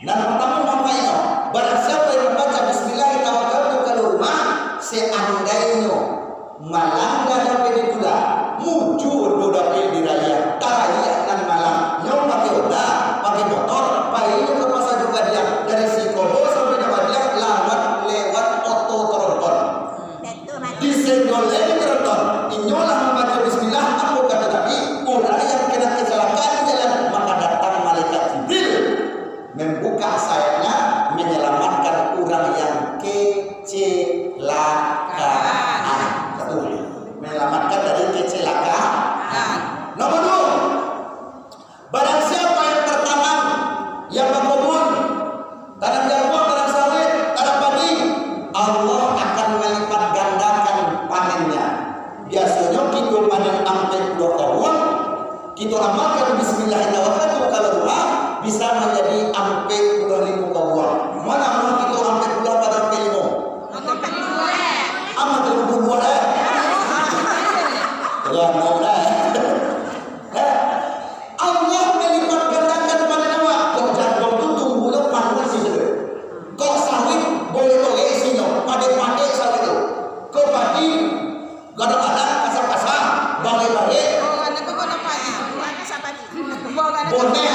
Nah pertama ngapain? Barang siapa yang membaca Bismillahirrahmanirrahim kalau rumah seandainya malam gak dapat di gula mujur do dapat di raya taraya nan malam nyong pakai oda pakai motor pakai ke pasar juga dia dari Sikobo sampai dapat dia lewat oto tronton di senggol lagi tronton inyolah membaca Bismillah aku kata Nabi orang yang kena kecelakaan di jalan maka datang malaikat Jibril membuka sayapnya menyelamatkan orang yang kecelakaan. Satu, menyelamatkan dari kecelakaan. Nomor 2, barang siapa yang pertama yang berkebun tanam jagung, tanam sawit, tanam padi, Allah akan melipat gandakan panennya. Biasanya kita panen sampai 2 tahun, kita amalkan Bismillahirrahmanirrahim kalau rumah bisa menjadi sampai 25 tahun. Mana mau kita sampai pulang pada pelimo? Amat terlalu boleh. Telah mau dah. Allah melipat gandakan panen awak. Kau jagung tu tunggu lo panen sih tu. Kau sawit boleh boleh sih no. Pade sawit tu. Kau padi kadang-kadang kasar-kasar, balik-balik. Boneh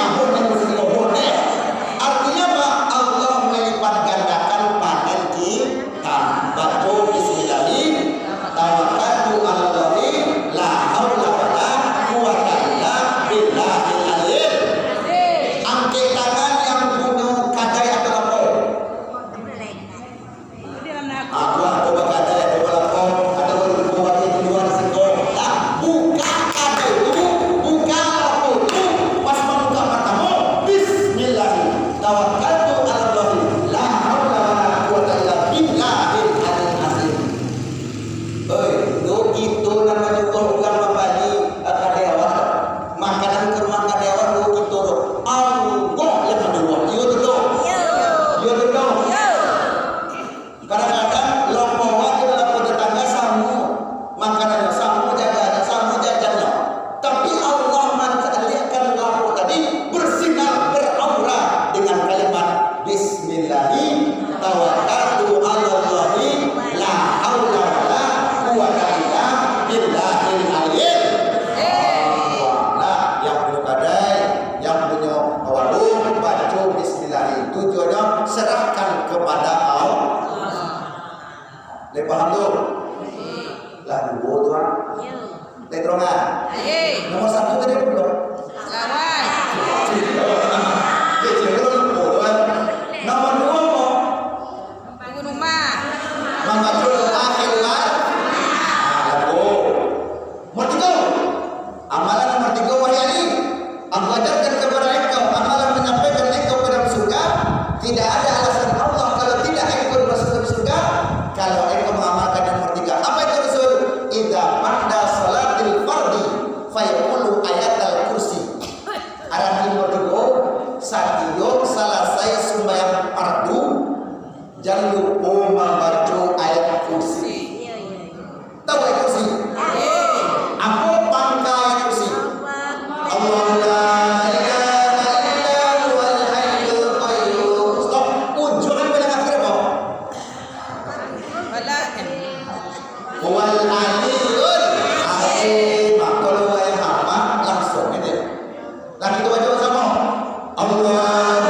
artinya apa? Allah melipat gandakan panen kita. Baca Bismillah, tawakkaltu 'alallahi la haula wala quwwata illa billahil aliyil. Angkat tangan yang punya kadai atau lapor. Aku berkadai atau lapor atau berbuat di luar situ. Buka kadai itu, buka lapor itu. Pas membuka matamu, Bismillah, tawakkaltu 'alallahi la haula wala quwwata illa billahil aliyil azim. Itu namanya orang membagi kadewat. Makanan ke rumah kadewat itu Allah yang menjual. Iya betul. Iya betul. Kadang-kadang lompok kita dapat tetangga samu makanannya, samu jajannya. Tapi Allah menjadikan lampu tadi bersinar beraura dengan kalimat Bismillahirrahmanirrahim. Tawakkaltu 'alallahi la haula wala quwwata illa billahil aliyil. Nah, yang punya kadai, yang punya warung, baca Bismillah. Tujuannya serahkan kepada Allah. Paham tu? Lah dua tuan. Letrongan. Nomor 1 tadi belum? Nomor 2 apa? Membaca doa keluar. Nomor 3. Amalan nomor 3 wahai Ali. Aku ajarkan kepada engkau amalan menyampaikan engkau ke dalam surga. Tidak ada alasan Allah kalau tidak engkau masuk ke surga kalau engkau mengamalkan yang nomor 3. Apa itu Rasul? Idza ba'da salatil fardhi fayaqulu ayatal kursi. Arah nomor 2 satyo selesai sembahyang fardu jangan lupa membaca ayat kursi. Tahu ayat kursi? Apa pangkat ayat kursi? Allah la ilaha illa huwal hayyul qayyum. Stop. Ujungnya bilang akhir apa? Huwal aliyyul azim. Kalau yang hafal langsung itu. Nah kita baca sama. Allah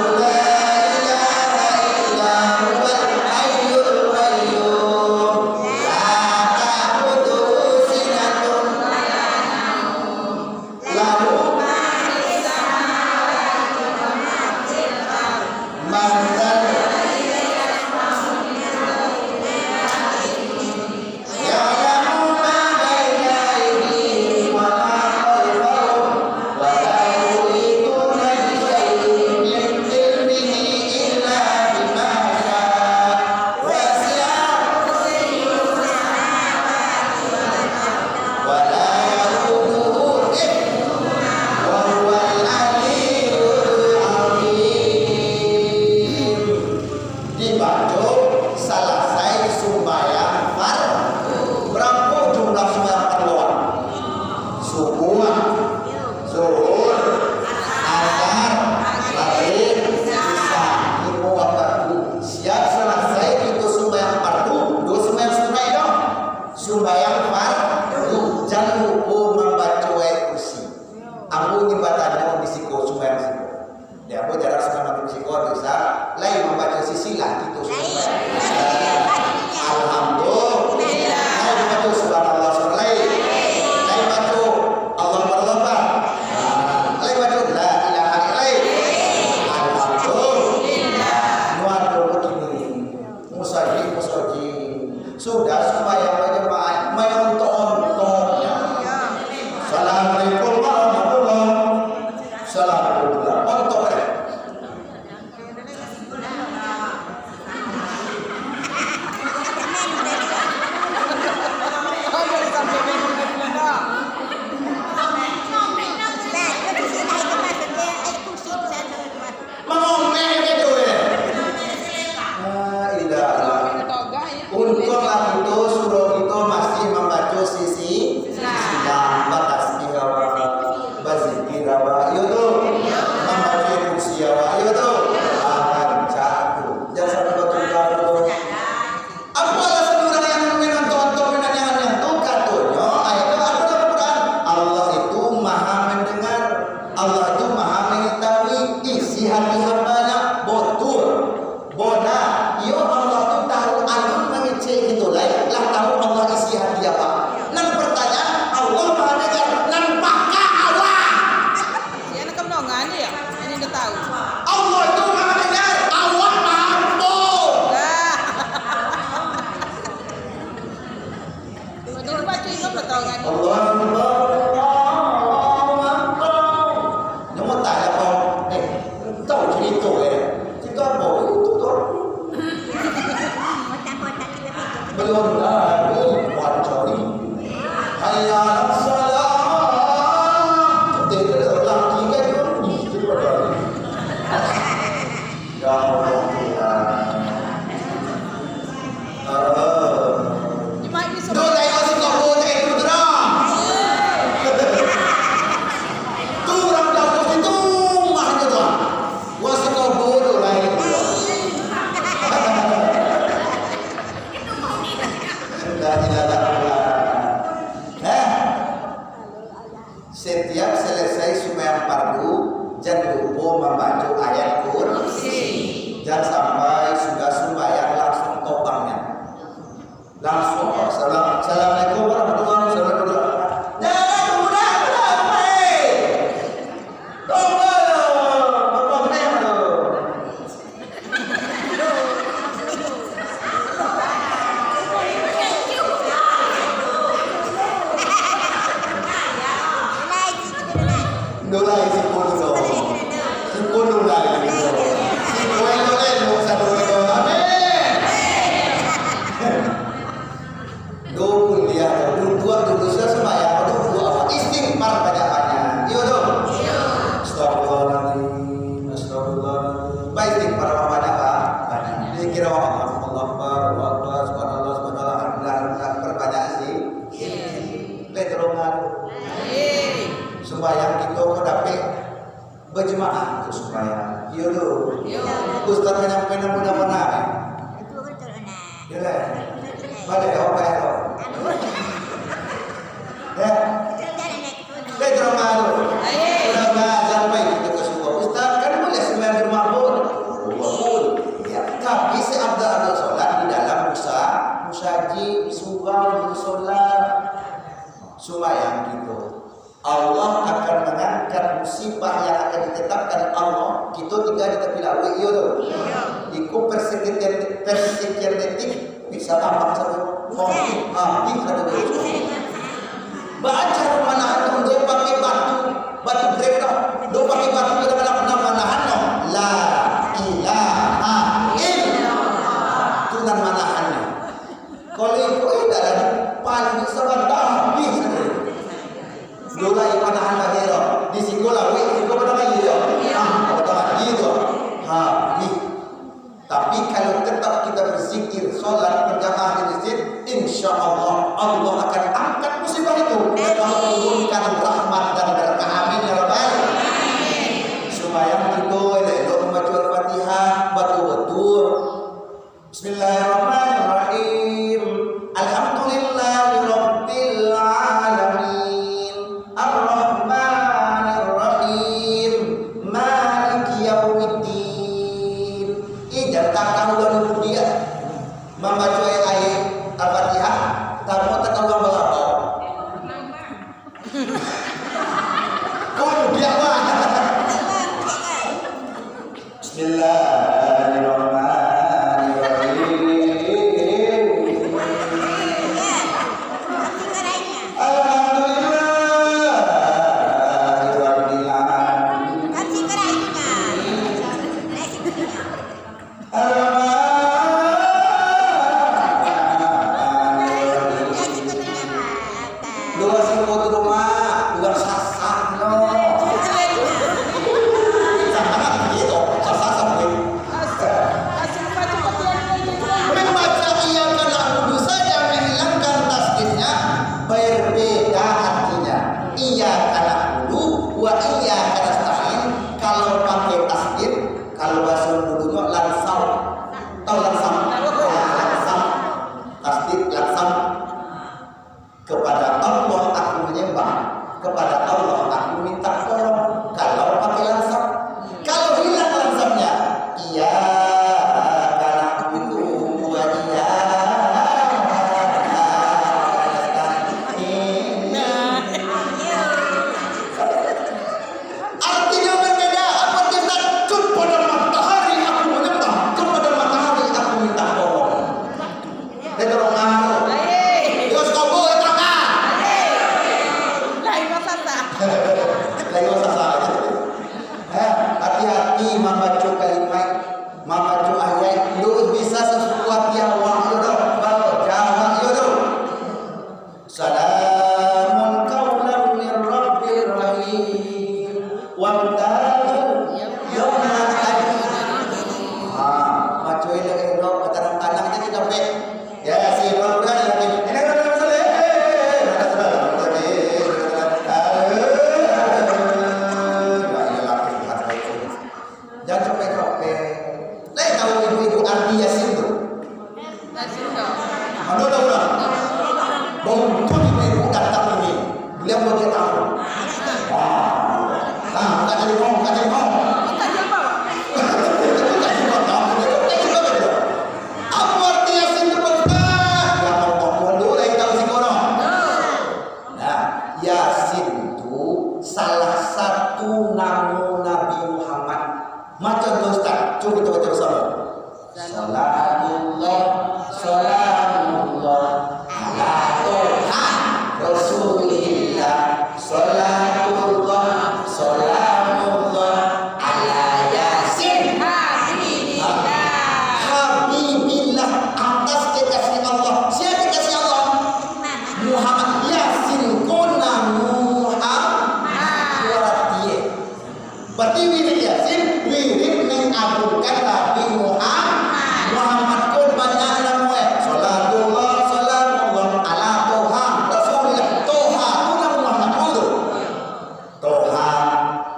jarak semangat psikot bisa lain membaca sisilah gitu alhamdulillah lain baca subhanallah lain baca Allah berlomba lain baca la ilaha illallah alhamdulillah nuadu begini musaji sudah supaya jemaah menonton-nontonnya. Assalamualaikum warahmatullahi wabarakatuh. Untuk untunglah itu suruh itu masih membaca sisi batas kirawa bazikir rawa itu membaca kursiawa itu akan jatuh jangan sampai betul apa alasan orang yang menonton yang tuh katanya ayat itu ada dalam Quran Allah itu maha mendengar Allah itu maha mengetahui isi hati hambanya botur bona yo Allah itu tahu alun mengecek itu lah tahu Allah isi hati apa nan pertanyaan Allah maha dengar nan pakah Allah ya nak kemnongan ya ini udah tahu Allah itu maha dengar Allah maha tahu betul baca itu udah tahu kan Allah nyamuk tak ada kau tahu cerita cerita apa itu tuh belum lagi wancari hayya salat tidak lagi kan itu pada ya Allah cuma ini do dai masih kau dai putra tu orang dah itu mahnya tu masih kau bodoh lain setiap selesai sembahyang fardu jangan lupa membaca ayat kursi jangan sampai sudah sembahyang langsung topangnya langsung assalamualaikum warahmatullahi wabarakatuh jangan kemudian Nolai si kono do. Si kono lagi do. Si kono lagi sa do. Amin. Do kuliah do dua dosa sembahyang do dua istighfar bacaannya. Iya do. Astagfirullahaladzim. Astagfirullahaladzim. Baik istighfar banyak Pak. Banyak. Dikira Allah Akbar, subhanallah, alhamdulillah berbanyak sih. Letrongan. Sembahyang kita kau dapat berjemaah untuk sembahyang. Iya do. Ustaz menyampaikan benar-benar. Itu betul nak. Ya lah. Balik apa ya? Ya. Letron malu. Sudah nggak sampai kita ke sebuah Ustaz kan boleh sembahyang di rumah pun. Ya. Tapi seabda solat di dalam musaji, di surau, di solat, sembahyang kita. Allah akan mengangkat musibah yang akan ditetapkan Allah kita tinggal di tepi laut iya tu iku persekian detik bisa tambah satu forti satu detik baca manahan do pakai batu greda do pakai batu ke dalam manahan no la ilaha illallah tu nan manahannya kalau itu adalah paling sebentar habis Dolai panahan bahero di sekolah, sekolah pertama iya, pertama gitu, nih. Tapi kalau tetap kita berzikir, sholat berjamaah di masjid, insya Allah Allah akan angkat musibah itu dan Allah turunkan rahmat dan berkah. Amin ya rabbal alamin. Supaya kita elok membaca Al-Fatihah betul-betul. Bismillahirrahmanirrahim. Alhamdulillahirabbil alamin. Ar-Rahmanir Rahim. Maliki yaumiddin. yaumiddin. Ijar takawulan dia membaca ayat Al-Fatihah tamu takawulan berapa? Kau dia apa? Bismillahirrahmanirrahim. Alhamdulillahirabbil alamin. Kasih kerajanya. Dua singkut rumah, dua sasak no. Sangat begitu, sasak sampai. Kasih baca Fatihah lagi. Membaca iya karena wudhu saja menghilangkan tasdidnya, berbeda artinya. Iya karena wudhu, wa iya karena stain. Kalau pakai tasdid, kalau bahasa wudhunya langsam, tahu langsam? Langsam, tasdid langsam. Kepada Allah aku menyembah, kepada Allah aku minta tolong. Kalau pakai langsam, kalau hilang langsamnya, iya karena aku wa iya artinya berbeda. Apa kita kepada matahari aku menyembah, kepada matahari aku minta tolong. Dia tolong aku. Terus kau boleh tangan. Lain bahasa. Lain sasaran. Hati-hati membaca kalimat, membaca ayat. Lu bisa sesuatu yang wahyu kalau jawab itu. Salamun qaulan min rabbir rahim. Wa ta'ala yawma baca ini itu kadang-kadang kita capek. Ya sih, kalau kan lagi ini kan masalah. Jangan capek-capek. Lain tahu ibu-ibu arti Yasin tu. Kasih dong. Mana tahu tak? Bontot ibu-ibu datang ini. Beliau mau dia tahu. Bukan jadi mau, bukan jadi mau. Kita jawab. Bukan jadi mau tahu. Bukan jadi mau tahu. Apa arti Yasin tu Pak? Ya Allah, Tuhan dulu lain tahu si kono. Nah, Yasin itu salah satu nama Nabi Muhammad. Macam tu Ustaz, cuba kita baca bersama. Salatullah, salamullah ala Toha Rasulillah. Salatullah, salamullah ala Yasin. Habibillah, atas kekasih Allah. Siapa kekasih Allah? Muhammad. Yasin kona Muhammad. Suara dia. Berarti wirid Yasin, wirid mengagungkan Nabi Muhammad kun banyak nama. Salatullah, salamullah ala Toha Rasulillah. Toha tu nama Muhammad itu. Toha,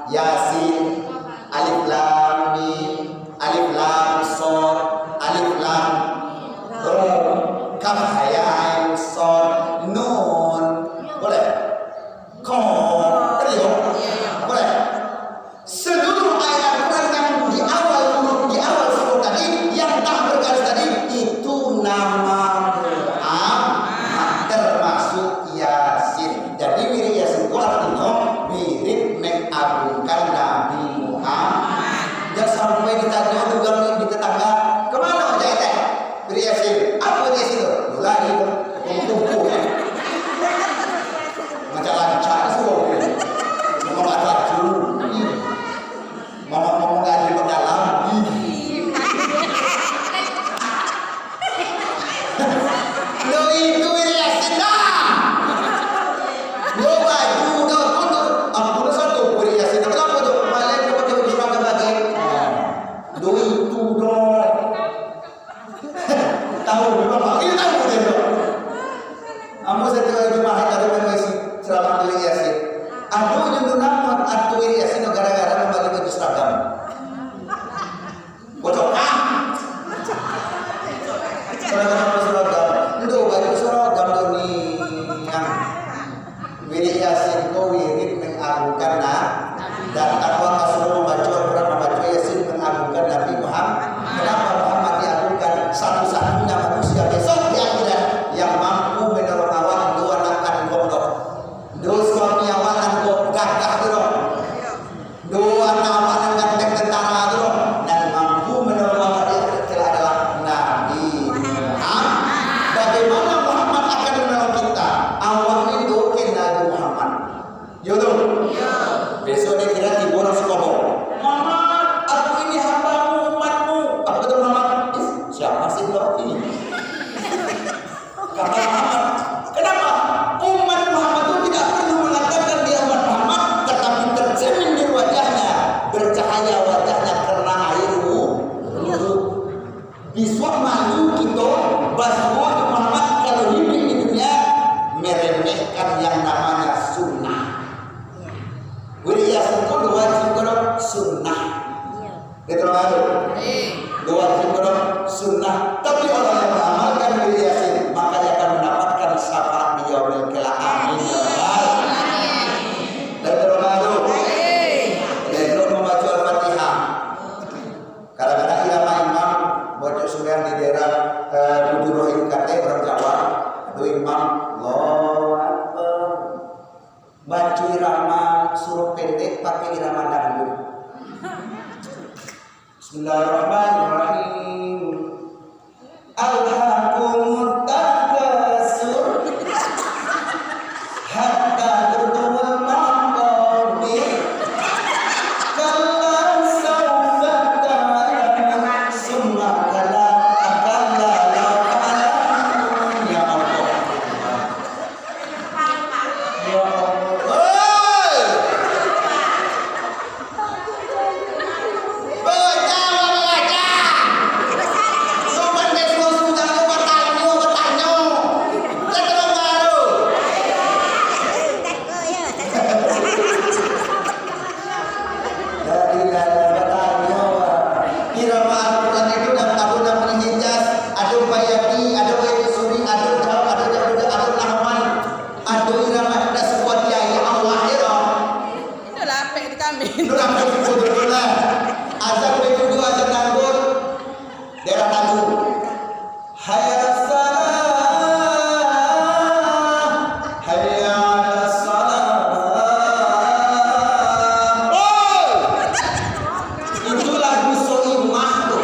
Yasin, alif lam mim, alif lam shad, alif lam ra, kaf ya ain shad nun. Boleh? Qaf. Boleh? Seluruh ayat Quran yang di awal huruf di awal surah tadi yang tak bergaris tadi itu nama Muhammad termasuk Yasin. Jadi wirid Yasin itu artinya wirid mengagungkan Nabi Muhammad. Jangan sampai ditanya juga di tetangga kemana aja teh wirid Yasin. Apa wirid Yasin itu? Lari kumpul ya. Macam lancar semua. Ngomong apa tu? Ngomong ngaji dalam. Lo itu wirid Yasin dah. Lo baju dah foto. Aku satu wirid Yasin. Kenapa tu? Malah kau pakai baju seragam lagi. Lo itu dong. Tahu memang. Ini tahu dia. Amo sa tuwa Jumaat ada mengisi selama wirid Yasin. Aku yang nama atau wirid Yasin gara-gara membagi baju seragam. Bocor seragam seragam. Itu baju seragam ini yang wirid Yasin ko wirid mengagungkan dan takwa kasih membaca Al-Quran membaca Yasin mengagungkan baru. Eh. Doa Jumroh sunnah, tapi orang yang mengamalkan diri Yasin maka dia akan mendapatkan syafaat di yaumil qiyamah. Amin ya rabbal alamin. Dan terbaru, dan membaca Al-Fatihah. Kadang-kadang irama imam bocor sungai di daerah Buduroh IKT orang Jawa, itu imam Allahu Akbar. Baca irama suruh pendek pakai irama dangdut. Bismillahirrahmanirrahim. Alhaakumut takatsur hatta zurtumul maqabir. Kalla sawfa ta'lamun summa kalla law ta'lamun. Ya Allah. Ya Allah. Itulah apek di kami. Itu lagu Soimah tuh.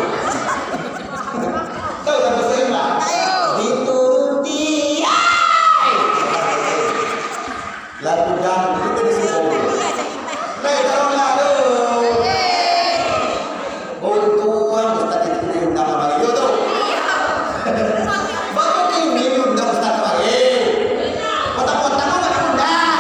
Tahu lagu Soimah? Dituruti. Lagu dangdut itu disebut. Baik, tolong lalu. Untung Ustaz itu diundang sama Mario tuh. Baru ini diundang Ustaz Mario. Kota-kota mau nggak undang.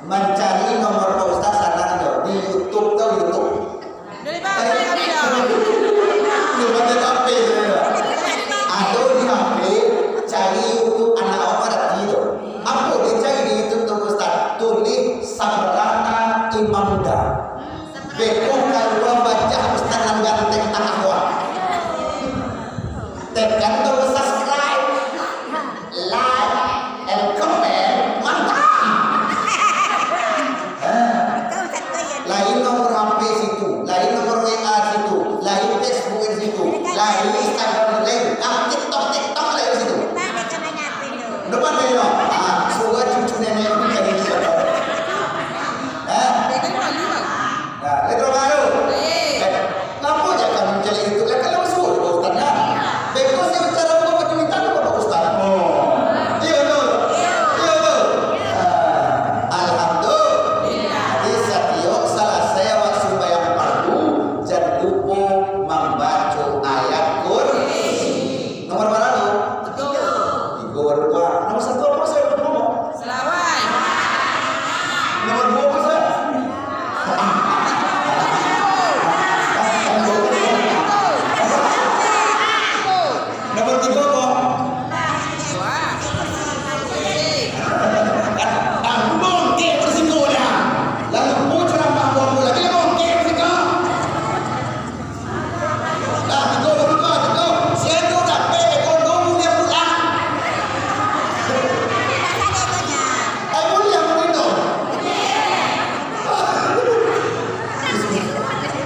Mencari nomor Pak Ustaz sana tuh di YouTube tuh YouTube. Dari mana kami ya? Belum ada HP sebenarnya. Atau di HP cari YouTube anak apa tadi tuh. Apa dicari di YouTube tuh Ustaz? Tulis Sabrata Imam Muda. Beko kalau baca Ustaz yang ganteng tengah gua. Tekan tombol subscribe, like, and comment. Mantap. Lain nomor HP situ, lain nomor WA situ, lain Facebook situ, lain Instagram lain, TikTok lain situ. Depan beliau, suka cucu nenek itu jadi siapa? Dia kan malu bang. Nah, letro baru. Kenapa jangan mencari itu? Kan kalau suruh Pak Ustaz lah. Beko saya bicara apa pakai minta apa Pak Ustaz? Iya tuh. Alhamdulillah. Di setiap salah saya waktu sembahyang fardu jangan lupa membaca ayat kursi. Nomor berapa tuh? Tiga baru tua. Nomor satu apa saya udah ngomong? Selawat. Nomor dua apa saya? Nomor tiga apa? Wah. Bongkek tersinggung dah. Lalu pucang bangkuan pula. Kita bongkek tersinggung. Dah, tiga baru tua. Saya tu dah pek ekonomi dia pulang. Mulia menino.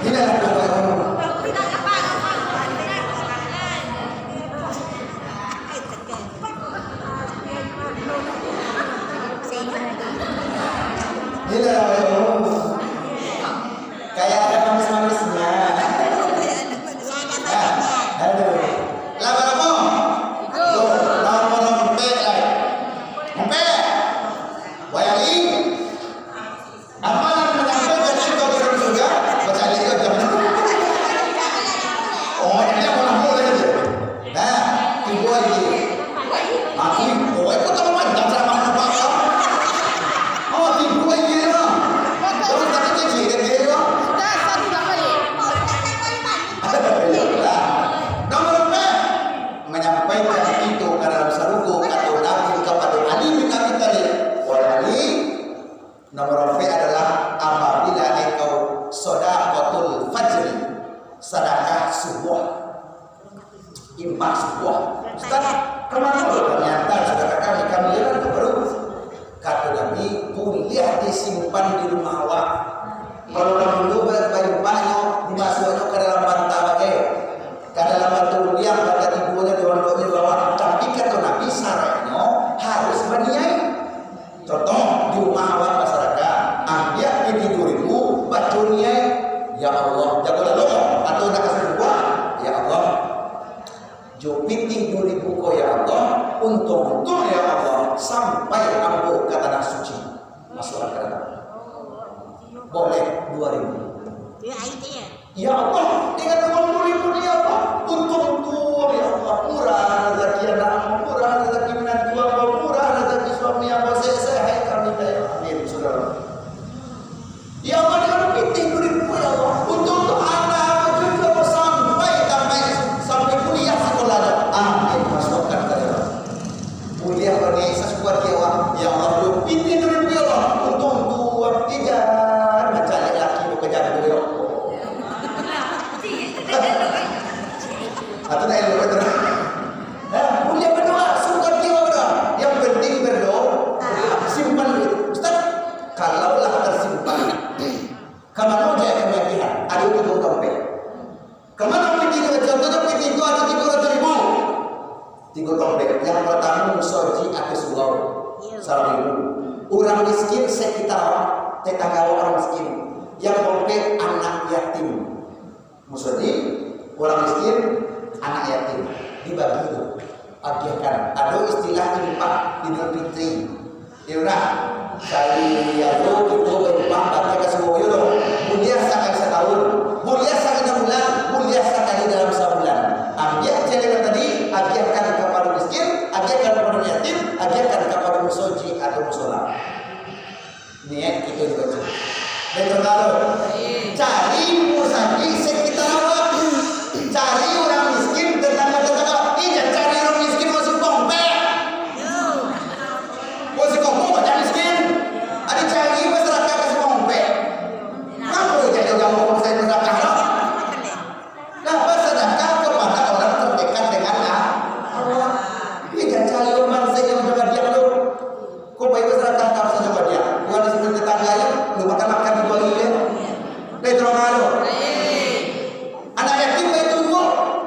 Ini adalah orang. Ini adalah orang. Kayak ada manis-manisnya. Aduh. Lawan apa? Nomor empek lah. Empek. Wayali. Amalan menyampaikan engkau ke dalam surga. Baca lagi ke jam. Oh, ini aku nak mulai aja. Nah, tunggu lagi. Aku, kau tak memandang ceramah apa? Oh, tunggu lagi lah. Terus tadi cek dan dia. Dah satu dah balik. Nomor empat menyampaikan Kemana ternyata saudara kami lihat itu baru kata Nabi kuliah disimpan di rumah awak. Kalau orang dulu bayu banyak dimasukkan ke dalam bantal ke dalam batu liang pada ibunya diondoknya di bawah. Tapi kata Nabi sarannya harus berniat. Contoh di rumah awak masyarakat ambil di tidurimu batunya ya Allah jagolah doa atau nak kasih doa ya Allah jupit tidurimu kau ya Allah untung ya Allah sampai ambo ke tanah suci masuk ke dalam boleh 2.000 Dia air dia. ya Allah dengan uang 2.000 ya Allah untung ya Allah murah rezeki anak murah rezeki menantu murah rezeki suami apa saya kami daya amin saudara ya Allah dengan piting 2.000 ya Allah untuk anak cucu sampai kuliah sekolah amin masukkan ke dalam kuliah bagi sesuatu ya Allah piting 2.000 ya Allah untuk kejar mencari laki kejar ya atau dah elok terus. Mulia berdoa, sungguh dia berdoa. Yang penting berdoa, simpan dulu. Ustaz, kalaulah tersimpan, kemana dia akan berpihak? Ada untuk dompet. Kemana pergi dia? Contohnya pergi itu ada 300.000. 3 dompet. Yang pertama musoji atau sulau. Salam ibu. Orang miskin sekitar tetangga orang miskin. Yang dompet anak yatim. Musoji, orang miskin. Anak yatim dibagi itu hadiahkan ada istilah infak Idul Fitri ya udah kali ya lo itu berupa baca ke semua euro mulia sekali setahun mulia sekali 6 bulan mulia sekali dalam sebulan ambil jalan tadi hadiahkan kepada miskin hadiahkan kepada yatim hadiahkan kepada musoji atau musola niat itu dibaca dan terlalu cari musoji sekitar awak cari orang miskin tetangga-tetangga jangan cari orang miskin masuk dompet masuk kompok baca miskin ada cari masyarakat kasih dompet kenapa jadi orang ngomong saya bersedekah nah bersedekah kepada orang terdekat dengan Allah jangan cari orang saya yang jaga dia lu kok baik bersedekah kamu saja jaga dia bukan di sini tetangganya lu makan di bawah dia dari terang lu anak yatim itu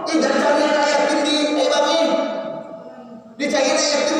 jangan cari anak yatim di bami dicari anak yatim